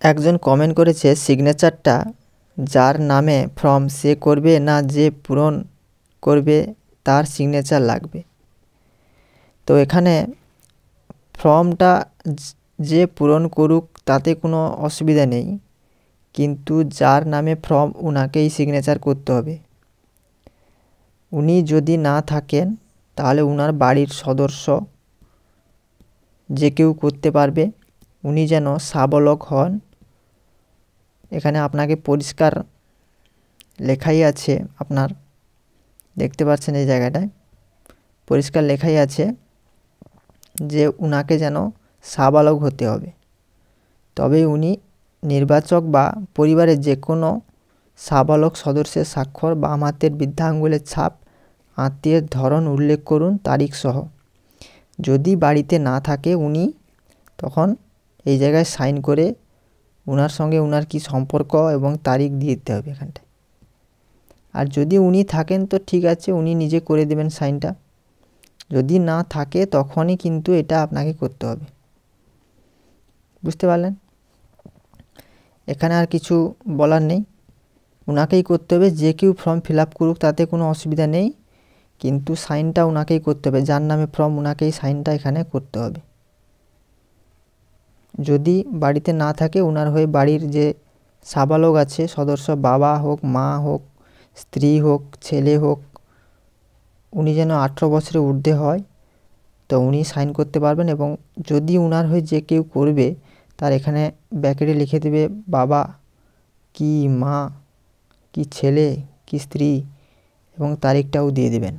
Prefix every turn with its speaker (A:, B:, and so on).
A: একজন কমেন্ট করেছে সিগনেচারটা যার নামে ফর্ম সে করবে না যে পূরণ করবে তার সিগনেচার লাগবে। তো এখানে ফর্মটা যে পূরণ করুক তাতে কোনো অসুবিধা নেই, কিন্তু যার নামে ফর্ম উনাকেই সিগনেচার করতে হবে। উনি যদি না থাকেন তাহলে উনার বাড়ির সদস্য যে কেউ করতে পারবে, উনি যেন সাবলক হন। এখানে আপনাকে পরিষ্কার লেখাই আছে, আপনার দেখতে পাচ্ছেন এই জায়গাটায় পরিষ্কার লেখাই আছে যে উনাকে যেন সাবালক হতে হবে, তবেই উনি নির্বাচক বা পরিবারের যে কোনো সাবালক সদস্যের স্বাক্ষর, বাম হাতের বৃদ্ধা আঙুলের ছাপ, আত্মীয়ের ধরন উল্লেখ করুন তারিখ সহ। যদি বাড়িতে না থাকে উনি, তখন এই জায়গায় সাইন করে উনার সঙ্গে উনার কি সম্পর্ক এবং তারিখ দিয়ে দিতে হবে এখানটায়। আর যদি উনি থাকেন তো ঠিক আছে, উনি নিজে করে দেবেন সাইনটা। যদি না থাকে তখনই কিন্তু এটা আপনাকে করতে হবে। বুঝতে পারলেন? এখানে আর কিছু বলার নেই, উনাকেই করতে হবে। যে কেউ ফর্ম ফিল আপ করুক তাতে কোনো অসুবিধা নেই, কিন্তু সাইনটা উনাকেই করতে হবে। যার নামে ফর্ম উনাকেই সাইনটা এখানে করতে হবে। যদি বাড়িতে না থাকে উনার হয়ে বাড়ির যে সাবালক আছে সদস্য, বাবা হোক, মা হোক, স্ত্রী হোক, ছেলে হোক, উনি যেন 18 বছরের ঊর্ধ্বে হয়, তো উনি সাইন করতে পারবেন। এবং যদি উনার হয়ে যে কেউ করবে তার এখানে ব্যাকেটে লিখে দেবে বাবা কি মা কি ছেলে কি স্ত্রী এবং তারিখটাও দিয়ে দেবেন।